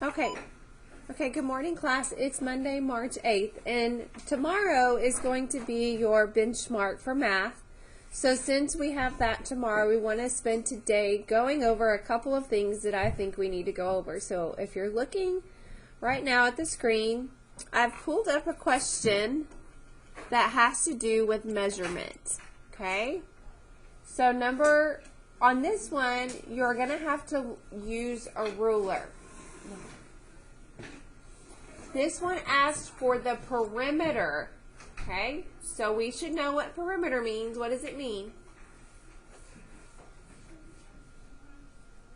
Okay. Okay, good morning, class. It's Monday, March 8th, and tomorrow is going to be your benchmark for math. So since we have that tomorrow, we want to spend today going over a couple of things that I think we need to go over. So if you're looking right now at the screen, I've pulled up a question that has to do with measurement. Okay? So on this one, you're going to have to use a ruler. This one asks for the perimeter, okay? So we should know what perimeter means. What does it mean?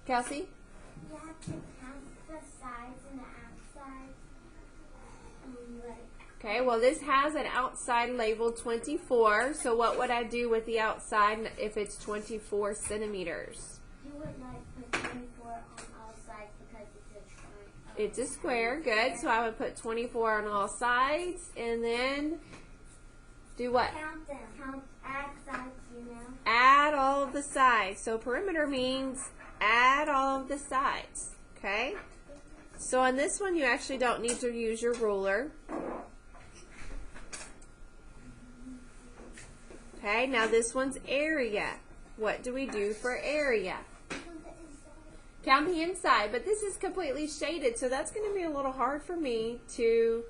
Kelsey? You have to count the sides and the outside. Okay, well this has an outside labeled 24, so what would I do with the outside if it's 24 centimeters? You would put 24 on all sides because it's a triangle. It's a square, good. So I would put 24 on all sides, and then do what? Count them. Add sides, Add all of the sides. So perimeter means add all of the sides, okay? So on this one, you actually don't need to use your ruler. Okay, now this one's area. What do we do for area? Count the inside, but this is completely shaded, so that's going to be a little hard for me to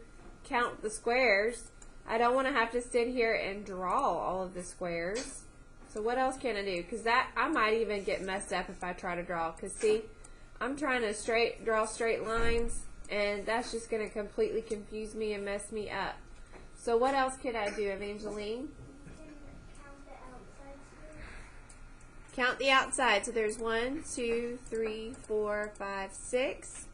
count the squares. I don't want to have to sit here and draw all of the squares. So what else can I do? Because that I might even get messed up if I try to draw. Because see, I'm trying to draw straight lines, and that's just going to completely confuse me and mess me up. So what else can I do, Evangeline? Count the outside. So there's 1, 2, 3, 4, 5, 6.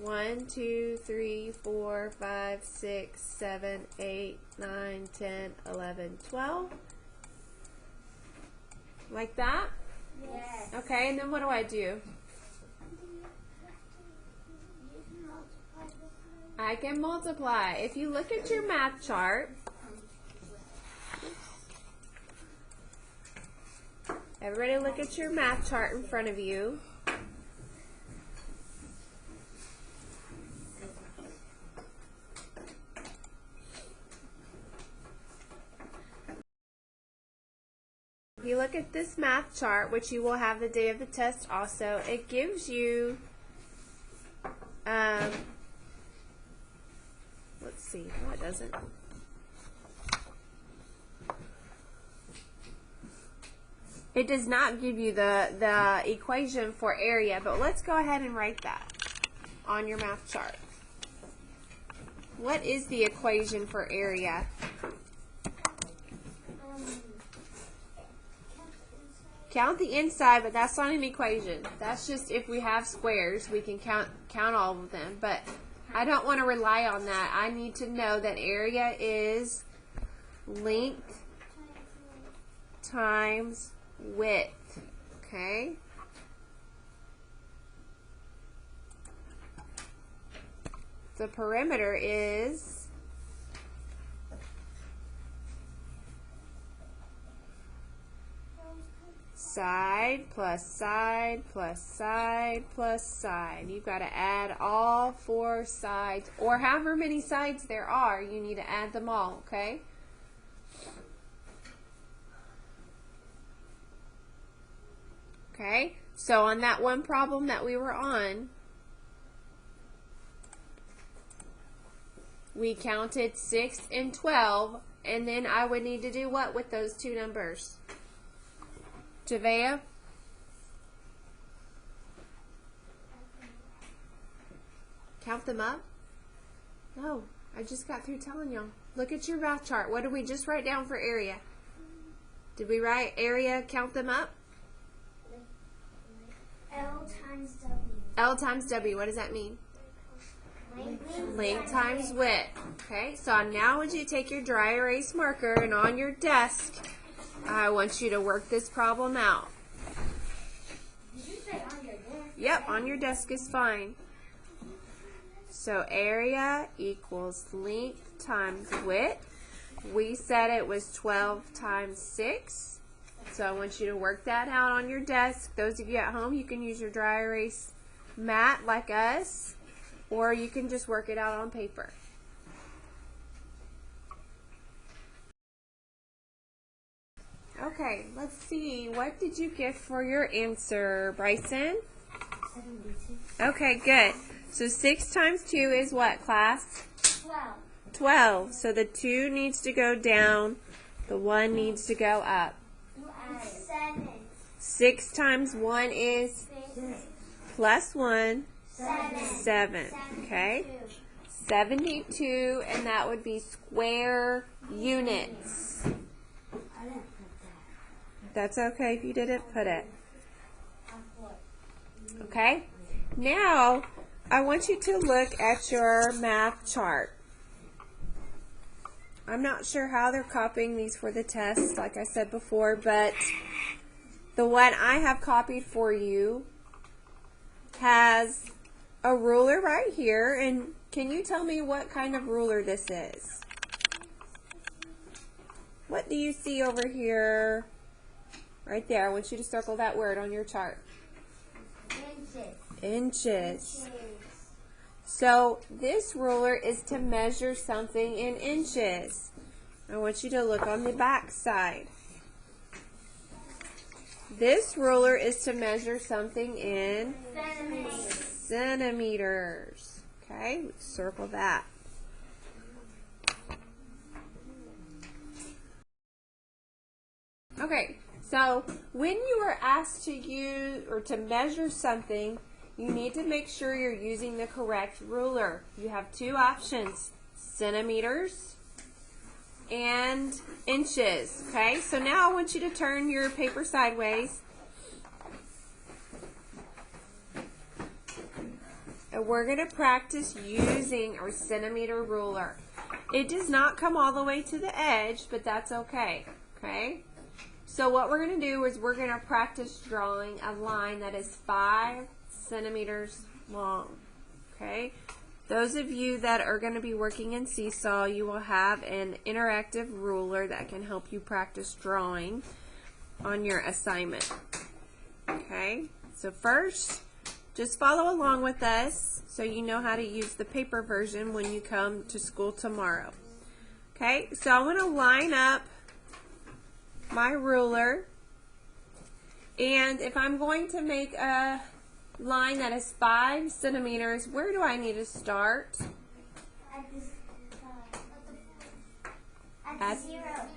1, 2, 3, 4, 5, 6, 7, 8, 9, 10, 11, 12. Like that? Yes. Okay, and then what do I do? I can multiply. If you look at your math chart, everybody look at your math chart in front of you. If you look at this math chart, which you will have the day of the test also, it gives you, let's see, no it doesn't. It does not give you the equation for area, but let's go ahead and write that on your math chart. What is the equation for area? Count the inside, but that's not an equation. That's just if we have squares, we can count all of them. But I don't want to rely on that. I need to know that area is length times width. Okay? The perimeter is side plus side plus side plus side. You've got to add all 4 sides, or however many sides there are, you need to add them all, okay? Okay, so on that one problem that we were on, we counted 6 and 12, and then I would need to do what with those two numbers? Javea? Count them up? No, I just got through telling y'all. Look at your math chart. What did we just write down for area? Did we write area, count them up? L times W. L times W, what does that mean? Length times width. Okay, so now I want you to take your dry erase marker, and on your desk, I want you to work this problem out. Did you say on your desk? Yep, on your desk is fine. So area equals length times width. We said it was 12 times 6. So I want you to work that out on your desk. Those of you at home, you can use your dry erase mat like us, or you can just work it out on paper. Okay, let's see. What did you get for your answer, Bryson? 72. Okay, good. So 6 times 2 is what, class? 12. 12. So the 2 needs to go down. The 1 needs to go up. 7. 6 times 1 is plus 1. 7. Okay? 72, and that would be square units. I didn't put that. That's okay if you didn't put it. Okay? Now, I want you to look at your math chart. I'm not sure how they're copying these for the test, like I said before, but the one I have copied for you has a ruler right here, and can you tell me what kind of ruler this is? What do you see over here? Right there. I want you to circle that word on your chart. Inches. Inches. So this ruler is to measure something in inches. I want you to look on the back side. This ruler is to measure something in centimeters. Okay, circle that. Okay, so when you are asked to use or to measure something, you need to make sure you're using the correct ruler. You have 2 options, centimeters and inches. Okay, so now I want you to turn your paper sideways. And we're going to practice using our centimeter ruler. It does not come all the way to the edge, but that's okay. Okay? So what we're going to do is we're going to practice drawing a line that is 5 centimeters long. Okay? Those of you that are going to be working in Seesaw, you will have an interactive ruler that can help you practice drawing on your assignment. Okay? So first, just follow along with us so you know how to use the paper version when you come to school tomorrow. Okay? So I want to line up my ruler, and if I'm going to make a line that is 5 centimeters, where do I need to start?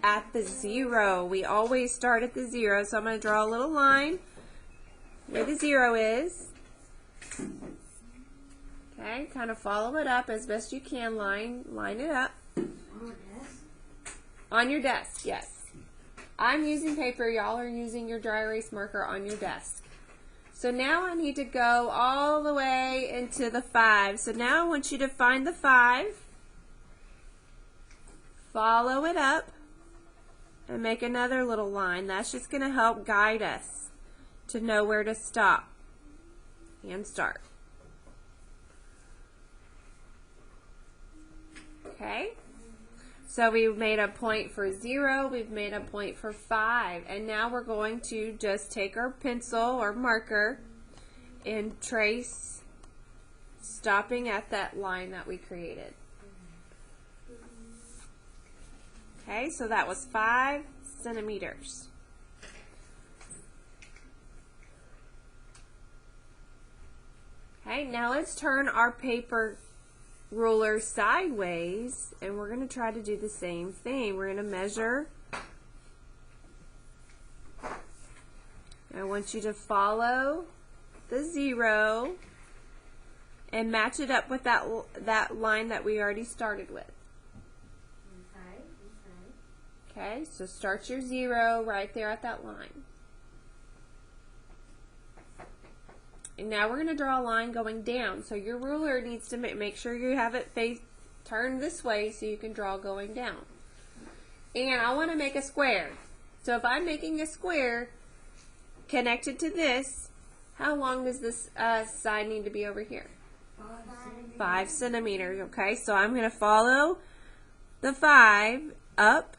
At the 0. We always start at the 0, so I'm going to draw a little line where the 0 is. Okay, kind of follow it up as best you can, line it up. On your desk, yes. I'm using paper, y'all are using your dry erase marker on your desk. So now I need to go all the way into the 5. So now I want you to find the 5, follow it up, and make another little line. That's just going to help guide us to know where to stop and start. Okay? So we've made a point for 0, we've made a point for 5, and now we're going to just take our pencil or marker and trace, stopping at that line that we created. Okay, so that was 5 centimeters. Okay, now let's turn our paper ruler sideways, and we're going to try to do the same thing. We're going to measure. I want you to follow the 0 and match it up with that line that we already started with. Okay, so start your 0 right there at that line. And now we're going to draw a line going down. So your ruler needs to make sure you have it turned this way so you can draw going down. And I want to make a square. So if I'm making a square connected to this, how long does this side need to be over here? 5 centimeters. Okay, so I'm going to follow the 5 up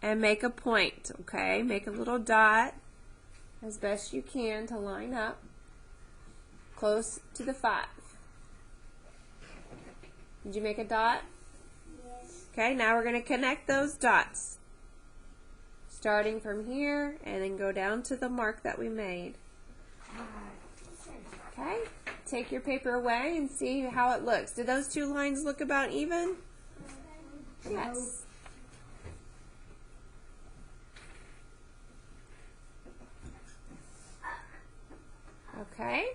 and make a point. Okay, make a little dot as best you can to line up. close to the 5. Did you make a dot? Yes. Okay, now we're going to connect those dots. Starting from here and then go down to the mark that we made. Okay, take your paper away and see how it looks. Do those two lines look about even? Yes. Okay,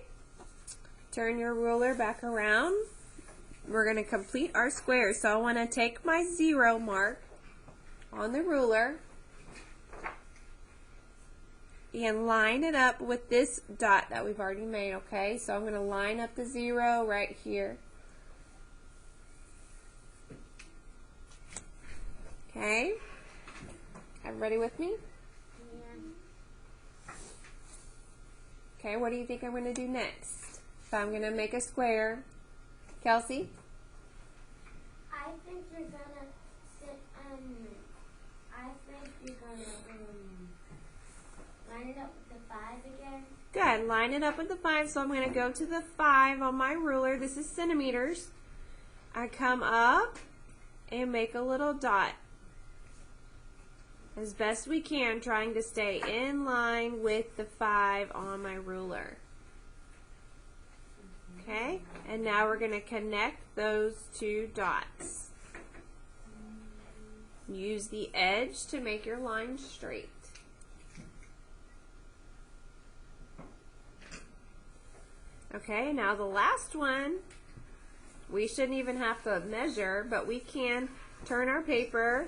turn your ruler back around. We're going to complete our square. So I want to take my 0 mark on the ruler and line it up with this dot that we've already made, okay? So I'm going to line up the 0 right here. Okay? Everybody with me? Yeah. Okay, what do you think I'm going to do next? So I'm going to make a square. Kelsey? I think you're gonna sit, I think you're gonna, line it up with the 5 again. Good. Line it up with the 5. So I'm going to go to the 5 on my ruler. This is centimeters. I come up and make a little dot. As best we can, trying to stay in line with the 5 on my ruler. Okay? And now we're going to connect those two dots. Use the edge to make your line straight. Okay, now the last one, we shouldn't even have to measure, but we can turn our paper.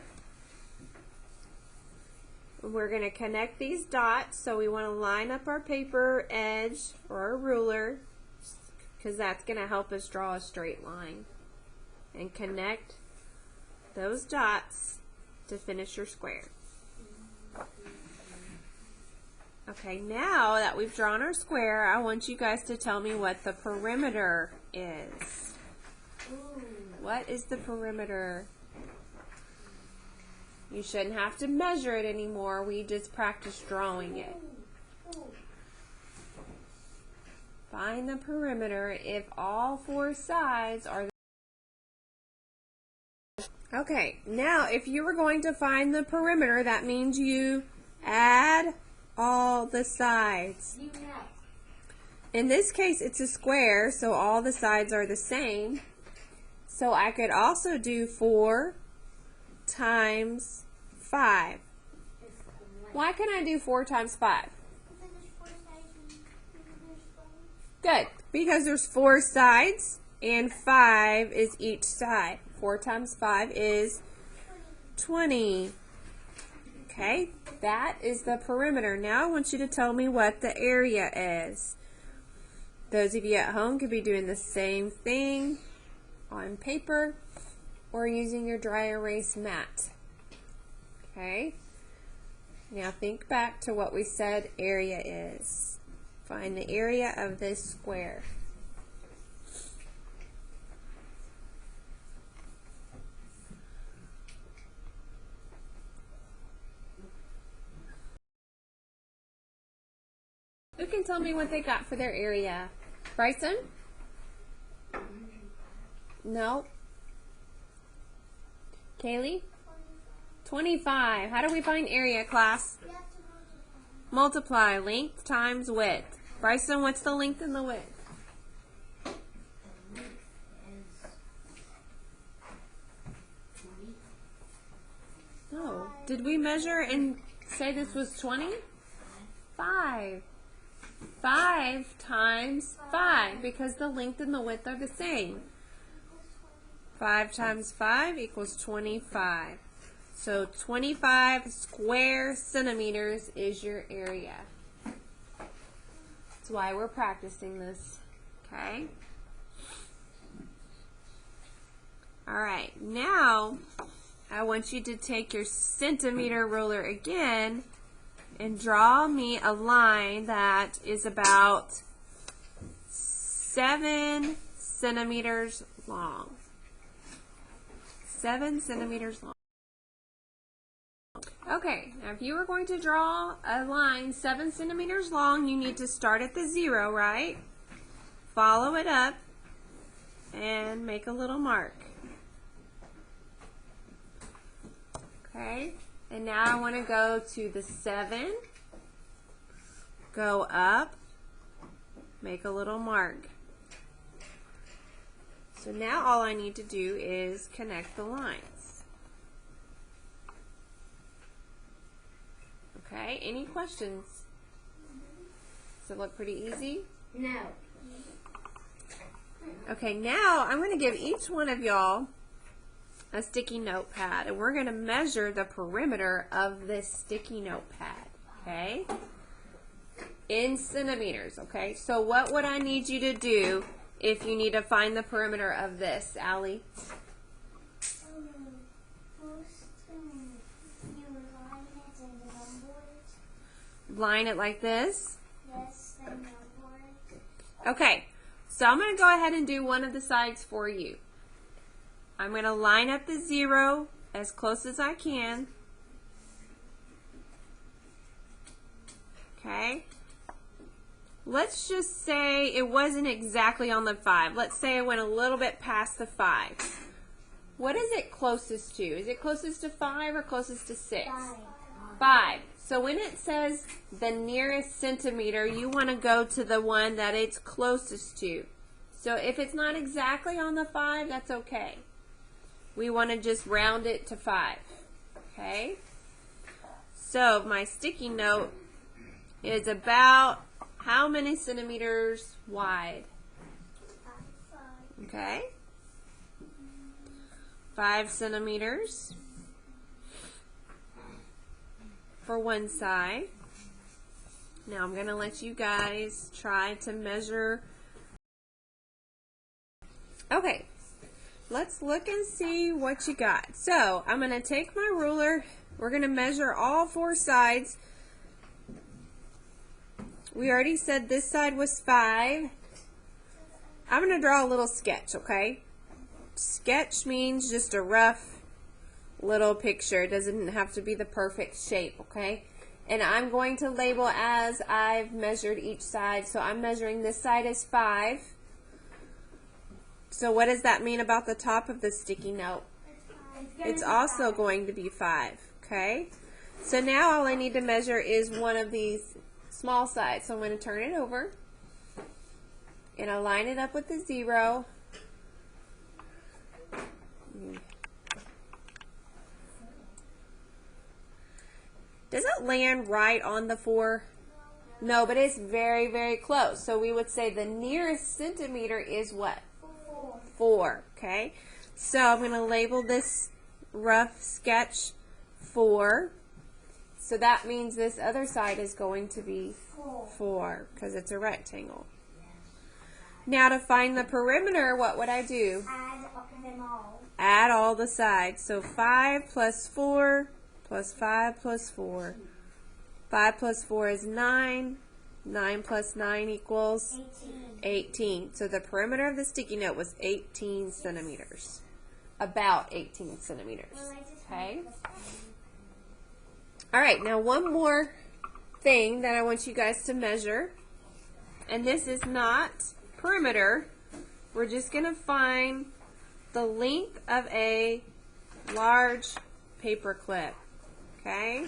We're going to connect these dots, so we want to line up our paper edge or our ruler, because that's going to help us draw a straight line. And connect those dots to finish your square. Okay, now that we've drawn our square, I want you guys to tell me what the perimeter is. What is the perimeter? You shouldn't have to measure it anymore. We just practice drawing it. Find the perimeter if all 4 sides are the... Okay, now if you were going to find the perimeter, that means you add all the sides. In this case, it's a square, so all the sides are the same. So I could also do 4 times 5. Why can I do 4 times 5? Good, because there's 4 sides and 5 is each side. 4 times 5 is 20. Okay, that is the perimeter. Now I want you to tell me what the area is. Those of you at home could be doing the same thing on paper or using your dry erase mat. Okay, now think back to what we said area is. Find the area of this square. Who can tell me what they got for their area? Bryson? No. Kaylee? 25. How do we find area, class? Multiply length times width. Bryson, what's the length and the width? No. Did we measure and say this was 20? 5. 5 times 5, because the length and the width are the same. 5 times 5 equals 25. So 25 square centimeters is your area. That's why we're practicing this. Okay? Alright, now I want you to take your centimeter ruler again and draw me a line that is about 7 centimeters long. 7 centimeters long. Okay, now if you were going to draw a line 7 centimeters long, you need to start at the 0, right? follow it up and make a little mark. Okay, and now I want to go to the 7, go up, make a little mark. So now all I need to do is connect the lines. Okay, any questions? Does it look pretty easy? No. Okay, now I'm going to give each one of y'all a sticky notepad, and we're going to measure the perimeter of this sticky notepad, okay? In centimeters, okay? So what would I need you to do if you need to find the perimeter of this, Allie? First, you line it and number it. Line it like this? Yes, then number it. Okay, so I'm going to go ahead and do one of the sides for you. I'm going to line up the 0 as close as I can. Okay. Let's just say it wasn't exactly on the 5. Let's say I went a little bit past the 5. What is it closest to? Is it closest to 5 or closest to 6? 5. So when it says the nearest centimeter, you want to go to the one that it's closest to. So if it's not exactly on the 5, that's okay. We want to just round it to 5. Okay? So my sticky note is about how many centimeters wide? Okay? 5 centimeters for one side. Now I'm going to let you guys try to measure. Okay, let's look and see what you got. So I'm going to take my ruler. We're going to measure all 4 sides. We already said this side was 5. I'm going to draw a little sketch, okay? Sketch means just a rough little picture. It doesn't have to be the perfect shape, okay? And I'm going to label as I've measured each side. So I'm measuring this side as 5. So what does that mean about the top of the sticky note? It's also going to be 5, okay? So now all I need to measure is one of these small sides. So I'm going to turn it over and I line it up with the 0. Does it land right on the 4? No, but it's very, very close. So we would say the nearest centimeter is what? 4, okay? So I'm going to label this rough sketch 4. So that means this other side is going to be 4 because it's a rectangle. Now to find the perimeter, what would I do? Add them all. Add all the sides. So 5 plus 4 plus 5 plus 4. 5 plus 4 is 9. 9 plus 9 equals 18. So the perimeter of the sticky note was 18 centimeters. About 18 centimeters. Okay? Alright, now one more thing that I want you guys to measure. And this is not perimeter. We're just going to find the length of a large paper clip. Okay?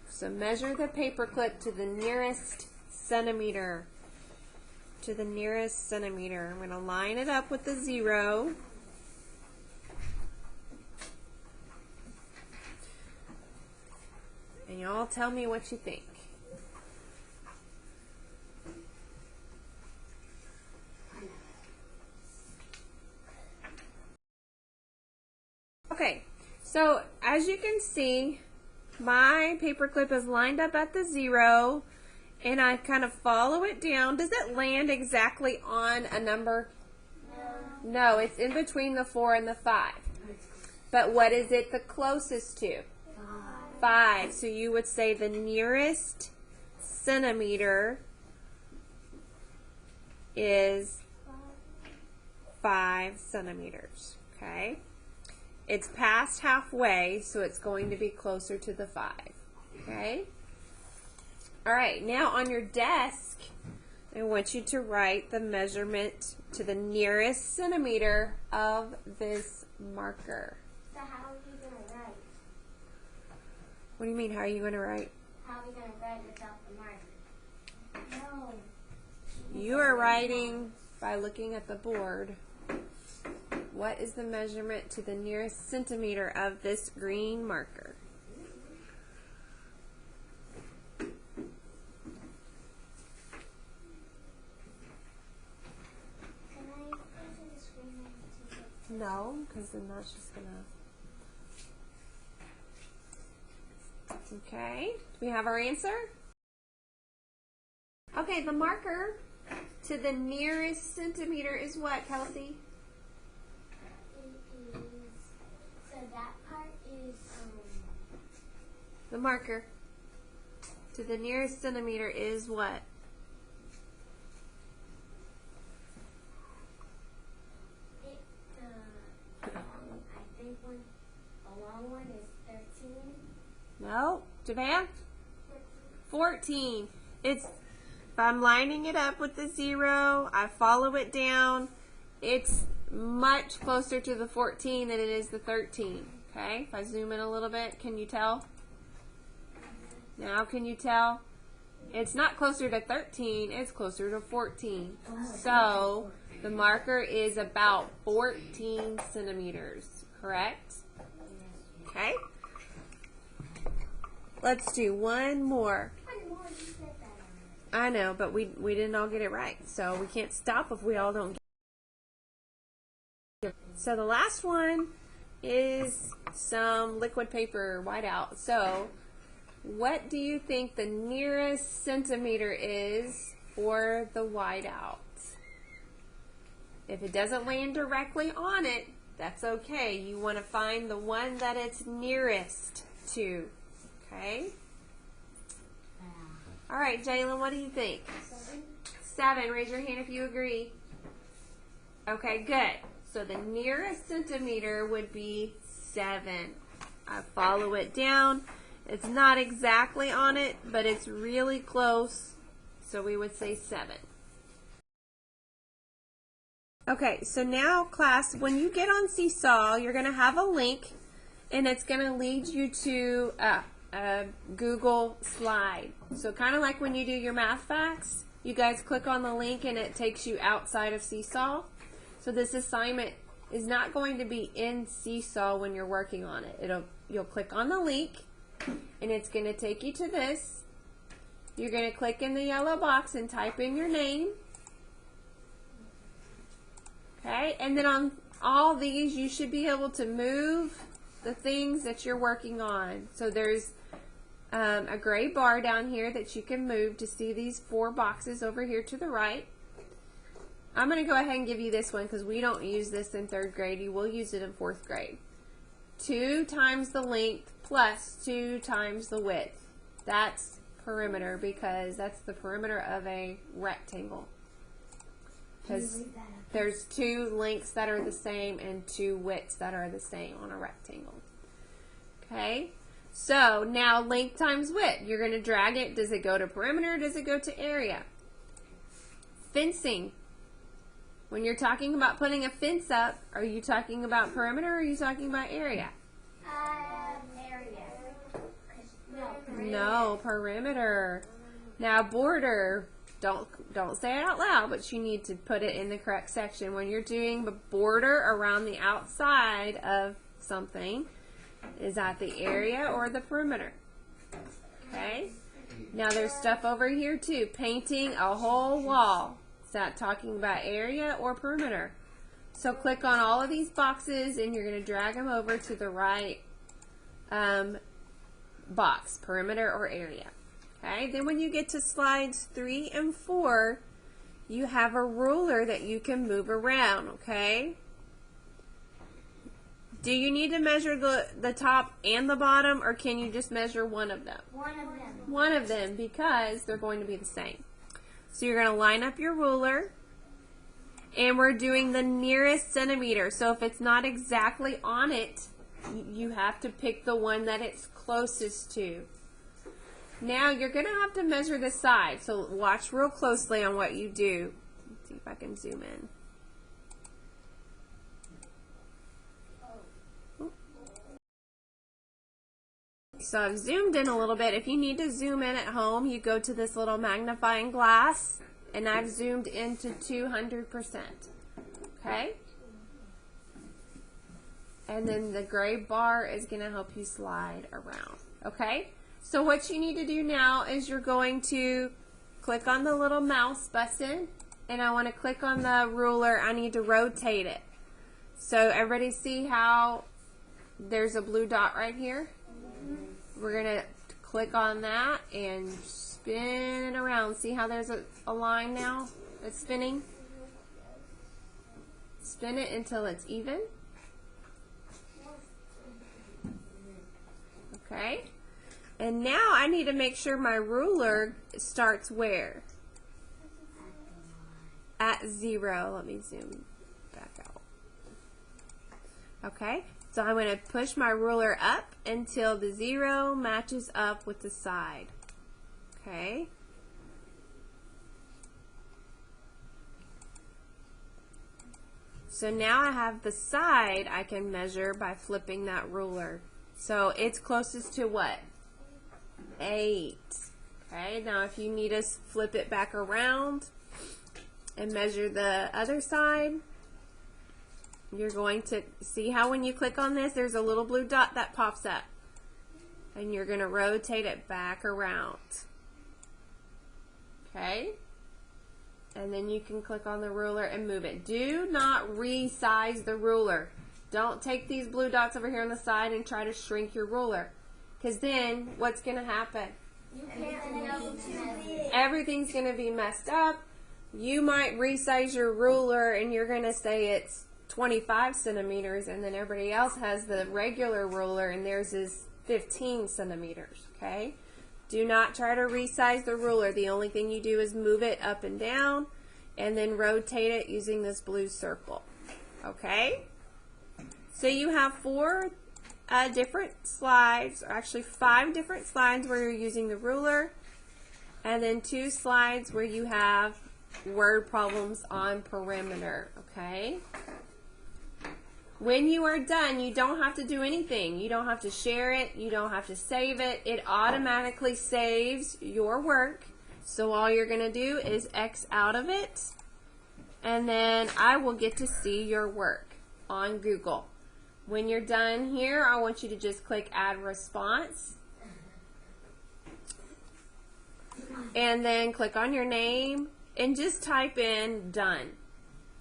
So measure the paper clip to the nearest centimeter. To the nearest centimeter. I'm going to line it up with the 0. And y'all tell me what you think. Okay, so as you can see, my paper clip is lined up at the 0, and I kind of follow it down. Does it land exactly on a number? No, it's in between the 4 and the 5. But what is it the closest to? 5. So you would say the nearest centimeter is 5 centimeters. Okay? It's past halfway, so it's going to be closer to the 5. Okay? Alright, now on your desk, I want you to write the measurement to the nearest centimeter of this marker. So how are you going to write? What do you mean, how are you going to write? How are we going to write without the marker? No. You are writing by looking at the board. What is the measurement to the nearest centimeter of this green marker? Can I go to the screen and take it? No, because then that's just going to... Okay, do we have our answer? Okay, the marker to the nearest centimeter is what, Kelsey? It is, so that part is, The marker to the nearest centimeter is what? I think a long one is 13. No, Japan? 14. It's, if I'm lining it up with the 0, I follow it down, it's much closer to the 14 than it is the 13. Okay, if I zoom in a little bit, can you tell? Now can you tell? It's not closer to 13, it's closer to 14. So the marker is about 14 centimeters, correct? Okay. Let's do one more. I know, but we didn't all get it right, so we can't stop if we all don't get it. So the last one is some liquid paper whiteout. So what do you think the nearest centimeter is for the whiteout? If it doesn't land directly on it, that's okay. You want to find the one that it's nearest to. Okay? All right, Jalen, what do you think? 7. Raise your hand if you agree. Okay, good. So the nearest centimeter would be 7. I follow it down. It's not exactly on it, but it's really close. So we would say 7. Okay, so now, class, when you get on Seesaw, you're going to have a link, and it's going to lead you to a Google slide. So kind of like when you do your math facts, you guys click on the link and it takes you outside of Seesaw. So this assignment is not going to be in Seesaw when you're working on it. You'll click on the link and it's going to take you to this. You're going to click in the yellow box and type in your name. Okay, and then on all these you should be able to move the things that you're working on. So there's a gray bar down here that you can move to see these 4 boxes over here to the right. I'm going to go ahead and give you this one because we don't use this in 3rd grade. You will use it in 4th grade. 2 times the length plus 2 times the width. That's perimeter because that's the perimeter of a rectangle. Because there's 2 lengths that are the same and 2 widths that are the same on a rectangle. Okay, so now length times width. You're going to drag it. Does it go to perimeter or does it go to area? Fencing. When you're talking about putting a fence up, are you talking about perimeter or are you talking about area? Area. No, perimeter. Now border. Don't say it out loud, but you need to put it in the correct section. When you're doing the border around the outside of something, is that the area or the perimeter? Okay. Now there's stuff over here too. Painting a whole wall. Is that talking about area or perimeter? So click on all of these boxes and you're going to drag them over to the right box, perimeter or area. Okay, then when you get to slides 3 and 4, you have a ruler that you can move around, okay? Do you need to measure the top and the bottom, or can you just measure one of them? One of them. One of them, because they're going to be the same. So you're going to line up your ruler, and we're doing the nearest centimeter. So if it's not exactly on it, you have to pick the one that it's closest to. Now you're going to have to measure the side, so watch real closely on what you do. Let's see if I can zoom in. So I've zoomed in a little bit. If you need to zoom in at home, you go to this little magnifying glass, and I've zoomed into 200%. Okay? And then the gray bar is going to help you slide around. Okay? So what you need to do now is you're going to click on the little mouse button, and I want to click on the ruler. I need to rotate it. So everybody see how there's a blue dot right here? We're going to click on that and spin it around. See how there's a line now that's spinning? Spin it until it's even. Okay. And now I need to make sure my ruler starts where? At 0. Let me zoom back out. Okay. So I'm going to push my ruler up until the 0 matches up with the side. Okay. So now I have the side I can measure by flipping that ruler. So it's closest to what? 8. Okay, now if you need to flip it back around and measure the other side, you're going to see how when you click on this, there's a little blue dot that pops up. And you're going to rotate it back around. Okay? And then you can click on the ruler and move it. Do not resize the ruler. Don't take these blue dots over here on the side and try to shrink your ruler. Because then, what's going to happen? You can't Everything's going to be messed up. You might resize your ruler and you're going to say it's 25 centimeters, and then everybody else has the regular ruler and theirs is 15 centimeters. Okay? Do not try to resize the ruler. The only thing you do is move it up and down and then rotate it using this blue circle. Okay? So you have 4 different slides, or actually 5 different slides where you're using the ruler, and then 2 slides where you have word problems on perimeter. Okay? When you are done, you don't have to do anything. You don't have to share it. You don't have to save it. It automatically saves your work. So all you're going to do is X out of it, and then I will get to see your work on Google. When you're done here, I want you to just click Add Response, and then click on your name and just type in Done.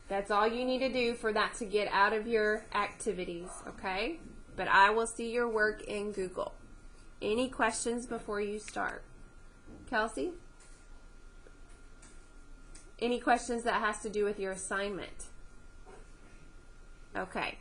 That's all you need to do for that to get out of your activities, okay? But I will see your work in Google. Any questions before you start? Kelsey? Any questions that has to do with your assignment? Okay.